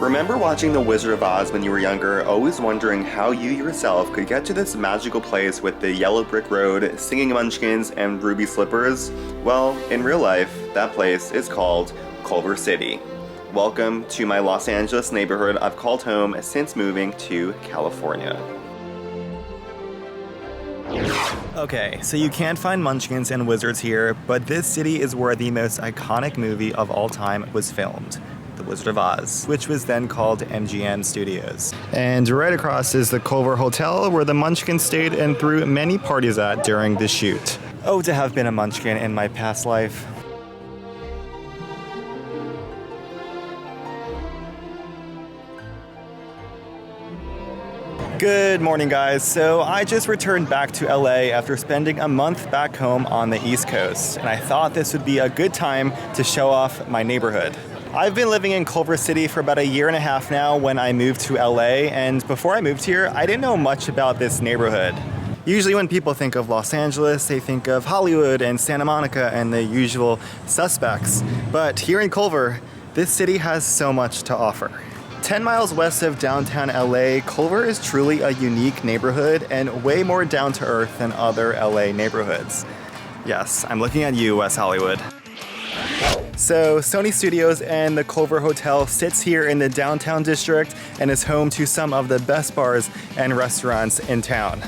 Remember watching The Wizard of Oz when you were younger, always wondering how you yourself could get to this magical place with the yellow brick road, singing munchkins, and ruby slippers? Well, in real life, that place is called Culver City. Welcome to my Los Angeles neighborhood I've called home since moving to California. Okay, so you can't find munchkins and wizards here, but this city is where the most iconic movie of all time was filmed. The Wizard of Oz, which was then called MGM Studios. And right across is the Culver Hotel, where the Munchkins stayed and threw many parties at during the shoot. Oh, to have been a Munchkin in my past life. Good morning, guys. So I just returned back to LA after spending a month back home on the East Coast, and I thought this would be a good time to show off my neighborhood. I've been living in Culver City for about a year and a half now when I moved to LA, and before I moved here, I didn't know much about this neighborhood. Usually when people think of Los Angeles, they think of Hollywood and Santa Monica and the usual suspects. But here in Culver, this city has so much to offer. 10 miles west of downtown LA, Culver is truly a unique neighborhood and way more down to earth than other LA neighborhoods. Yes, I'm looking at you, West Hollywood. So Sony Studios and the Culver Hotel sits here in the downtown district and is home to some of the best bars and restaurants in town.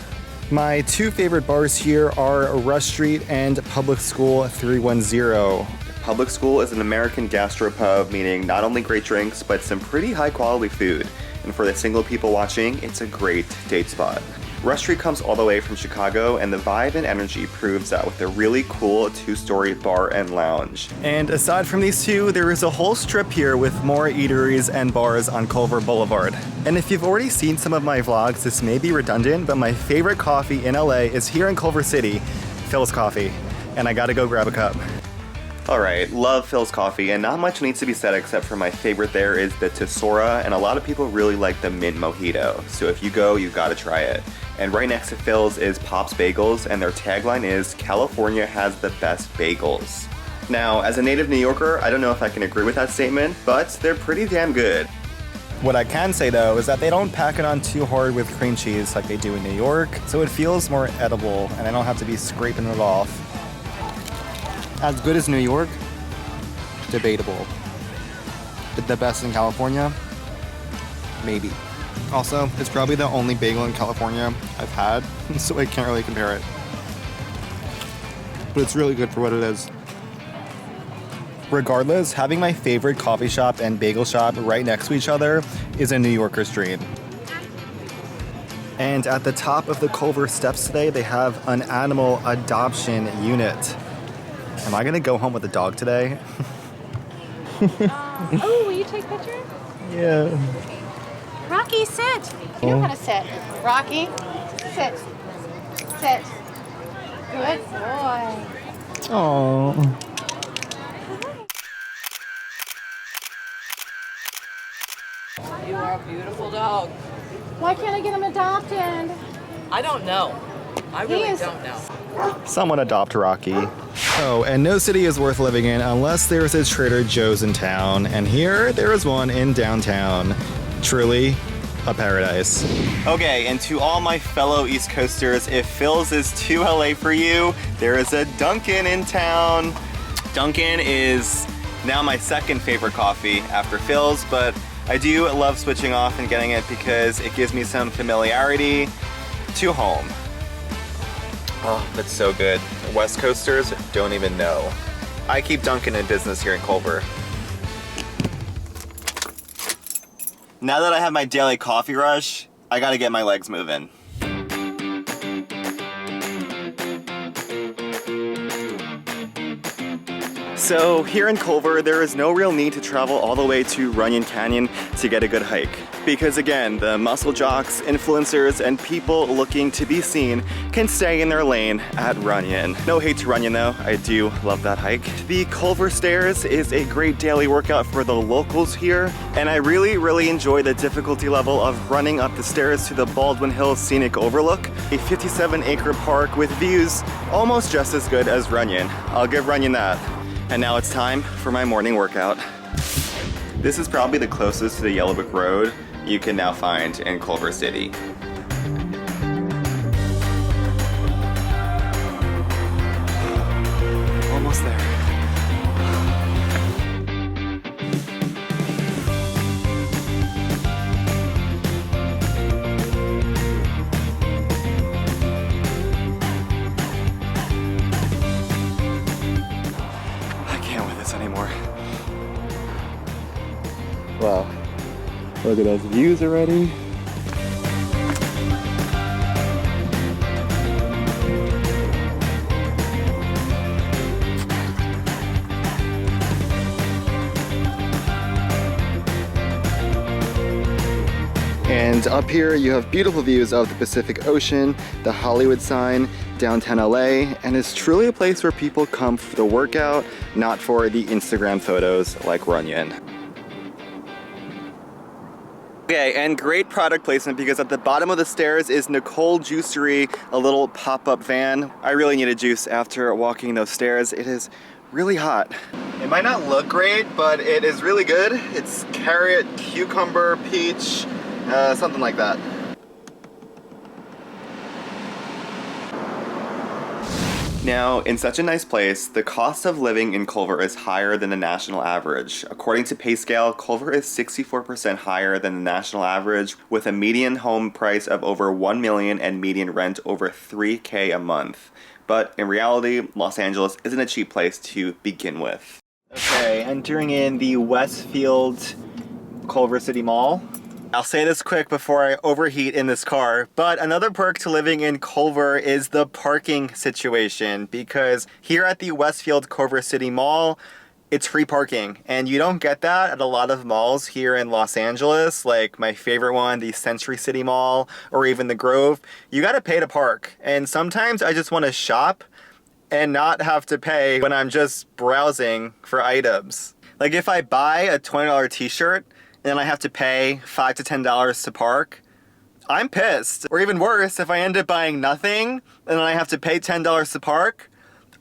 My two favorite bars here are Rush Street and Public School 310. Public School is an American gastropub, meaning not only great drinks, but some pretty high quality food. And for the single people watching, it's a great date spot. Rush Street comes all the way from Chicago, and the vibe and energy proves that with a really cool two-story bar and lounge. And aside from these two, there is a whole strip here with more eateries and bars on Culver Boulevard. And if you've already seen some of my vlogs, this may be redundant, but my favorite coffee in LA is here in Culver City, Phil's Coffee. And I gotta go grab a cup. Alright, love Phil's Coffee, and not much needs to be said except for my favorite there is the Tesora, and a lot of people really like the mint mojito, so if you go, you gotta try it. And right next to Phil's is Pop's Bagels, and their tagline is, California has the best bagels. Now, as a native New Yorker, I don't know if I can agree with that statement, but they're pretty damn good. What I can say though is that they don't pack it on too hard with cream cheese like they do in New York, so it feels more edible, and I don't have to be scraping it off. As good as New York, debatable. The best in California, maybe. Also, it's probably the only bagel in California I've had, so I can't really compare it. But it's really good for what it is. Regardless, having my favorite coffee shop and bagel shop right next to each other is a New Yorker's dream. And at the top of the Culver steps today, they have an animal adoption unit. Am I gonna go home with a dog today? Oh, will you take pictures? Yeah. Rocky, sit. You know how to sit. Rocky, sit. Sit. Good boy. Aww. You are a beautiful dog. Why can't I get him adopted? I don't know. I really don't know. Someone adopt Rocky. Oh, and no city is worth living in unless there's a Trader Joe's in town, and here there is one in downtown. Truly a paradise. Okay, and to all my fellow East Coasters, if Phil's is too LA for you, there is a Dunkin' in town. Dunkin' is now my second favorite coffee after Phil's, but I do love switching off and getting it because it gives me some familiarity to home. Oh, that's so good. West Coasters don't even know. I keep Dunkin' in business here in Culver. Now that I have my daily coffee rush, I gotta get my legs moving. So here in Culver, there is no real need to travel all the way to Runyon Canyon to get a good hike. Because again, the muscle jocks, influencers, and people looking to be seen can stay in their lane at Runyon. No hate to Runyon though, I do love that hike. The Culver Stairs is a great daily workout for the locals here, and I really enjoy the difficulty level of running up the stairs to the Baldwin Hills Scenic Overlook, a 57-acre park with views almost just as good as Runyon. I'll give Runyon that. And now it's time for my morning workout. This is probably the closest to the Yellow Brick Road you can now find in Culver City. Almost there. I can't with this anymore. Wow. Look at those views already. And up here you have beautiful views of the Pacific Ocean, the Hollywood sign, downtown LA, and it's truly a place where people come for the workout, not for the Instagram photos like Runyon. Okay, and great product placement because at the bottom of the stairs is Nicole Juicery, a little pop-up van. I really need a juice after walking those stairs. It is really hot. It might not look great, but it is really good. It's carrot, cucumber, peach, something like that. Now, in such a nice place, the cost of living in Culver is higher than the national average. According to PayScale, Culver is 64% higher than the national average, with a median home price of over $1 million and median rent over $3K a month. But in reality, Los Angeles isn't a cheap place to begin with. Okay, entering in the Westfield Culver City Mall. I'll say this quick before I overheat in this car, but another perk to living in Culver is the parking situation, because here at the Westfield Culver City Mall, it's free parking, and you don't get that at a lot of malls here in Los Angeles, like my favorite one, the Century City Mall, or even the Grove. You gotta pay to park, and sometimes I just wanna shop and not have to pay when I'm just browsing for items. Like if I buy a $20 t-shirt, and then I have to pay $5 to $10 to park, I'm pissed. Or even worse, if I end up buying nothing and then I have to pay $10 to park,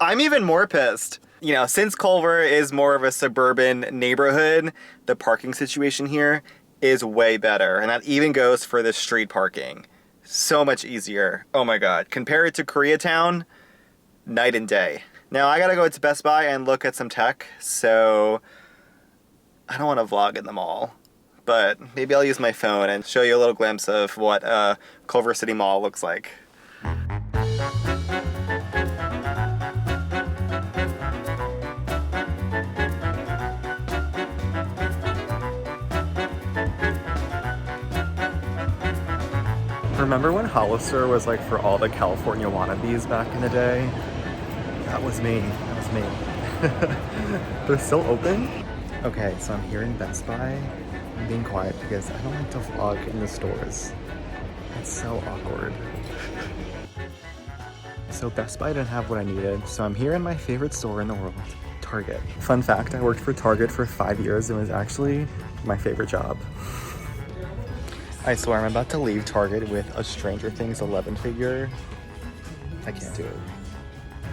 I'm even more pissed. You know, since Culver is more of a suburban neighborhood, the parking situation here is way better. And that even goes for the street parking. So much easier. Oh my God. Compare it to Koreatown, night and day. Now I gotta go to Best Buy and look at some tech, so I don't wanna vlog in the mall. But maybe I'll use my phone and show you a little glimpse of what Culver City Mall looks like. Remember when Hollister was like for all the California wannabes back in the day? That was me. That was me. They're still open? Okay, so I'm here in Best Buy. I'm being quiet because I don't like to vlog in the stores. It's so awkward. So Best Buy didn't have what I needed, so I'm here in my favorite store in the world, Target. Fun fact, I worked for Target for 5 years and it was actually my favorite job. I swear I'm about to leave Target with a Stranger Things 11 figure. I can't do it.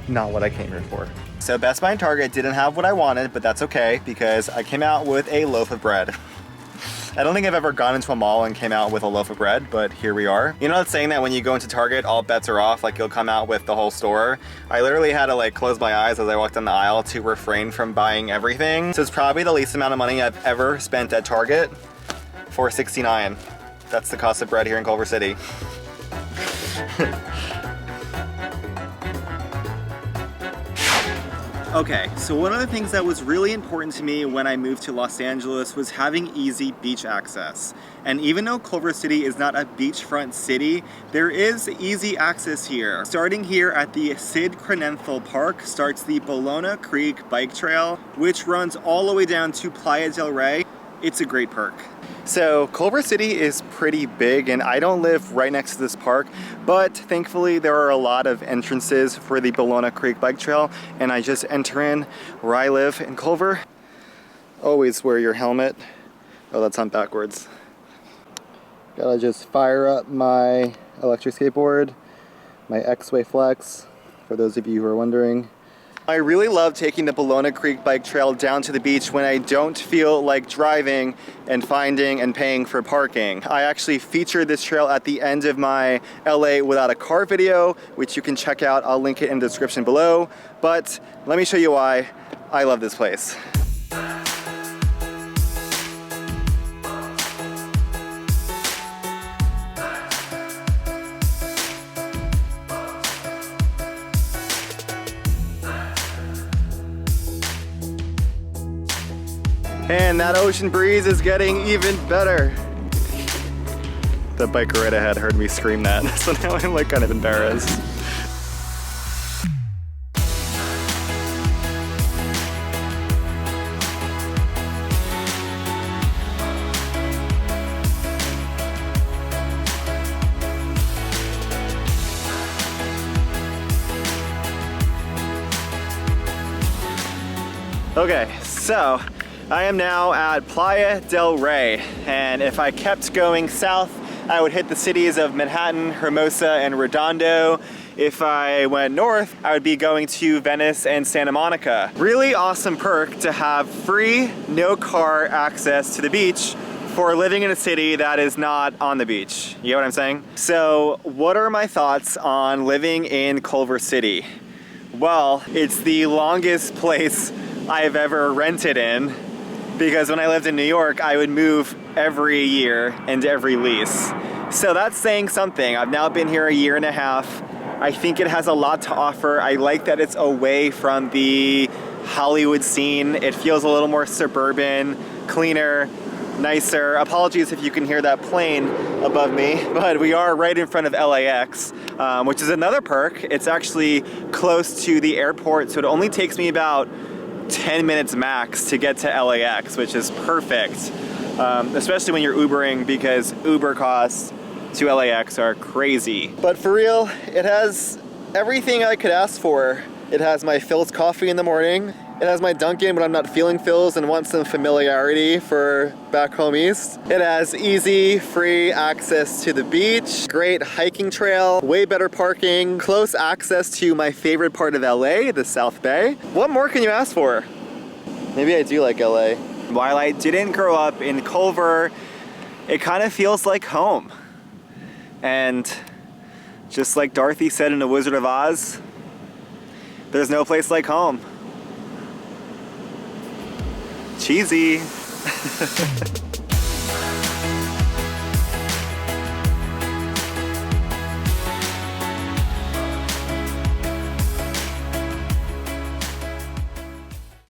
Not what I came here for. So Best Buy and Target didn't have what I wanted, but that's okay because I came out with a loaf of bread. I don't think I've ever gone into a mall and came out with a loaf of bread, but here we are. You know that saying that when you go into Target, all bets are off, like you'll come out with the whole store? I literally had to like close my eyes as I walked down the aisle to refrain from buying everything. So it's probably the least amount of money I've ever spent at Target. $4.69. That's the cost of bread here in Culver City. Okay, so one of the things that was really important to me when I moved to Los Angeles was having easy beach access. And even though Culver City is not a beachfront city, there is easy access here. Starting here at the Sid Cronenthal Park starts the Bologna Creek Bike Trail, which runs all the way down to Playa del Rey. It's a great perk. So Culver City is pretty big and I don't live right next to this park, but thankfully there are a lot of entrances for the Bologna Creek Bike Trail and I just enter in where I live in Culver. Always wear your helmet. Oh, that's on backwards. Gotta just fire up my electric skateboard, my X-Way Flex, for those of you who are wondering. I really love taking the Ballona Creek bike trail down to the beach when I don't feel like driving and finding and paying for parking. I actually featured this trail at the end of my LA without a car video, which you can check out. I'll link it in the description below. But let me show you why I love this place. And that ocean breeze is getting even better. The biker right ahead heard me scream that, so now I'm like kind of embarrassed. Okay, so I am now at Playa del Rey, and if I kept going south, I would hit the cities of Manhattan, Hermosa, and Redondo. If I went north, I would be going to Venice and Santa Monica. Really awesome perk to have free, no car access to the beach for living in a city that is not on the beach. You know what I'm saying? So what are my thoughts on living in Culver City? Well, it's the longest place I've ever rented in, because when I lived in New York, I would move every year and every lease. So that's saying something. I've now been here a year and a half. I think it has a lot to offer. I like that it's away from the Hollywood scene. It feels a little more suburban, cleaner, nicer. Apologies if you can hear that plane above me, but we are right in front of LAX, which is another perk. It's actually close to the airport, so it only takes me about 10 minutes max to get to LAX, which is perfect, especially when you're Ubering, because Uber costs to LAX are crazy. But for real, it has everything I could ask for. It has my Philz coffee in the morning. It has my Dunkin' when I'm not feeling Philz and want some familiarity for back home east. It has easy, free access to the beach, great hiking trail, way better parking, close access to my favorite part of LA, the South Bay. What more can you ask for? Maybe I do like LA. While I didn't grow up in Culver, it kind of feels like home. And just like Dorothy said in The Wizard of Oz, there's no place like home. Cheesy.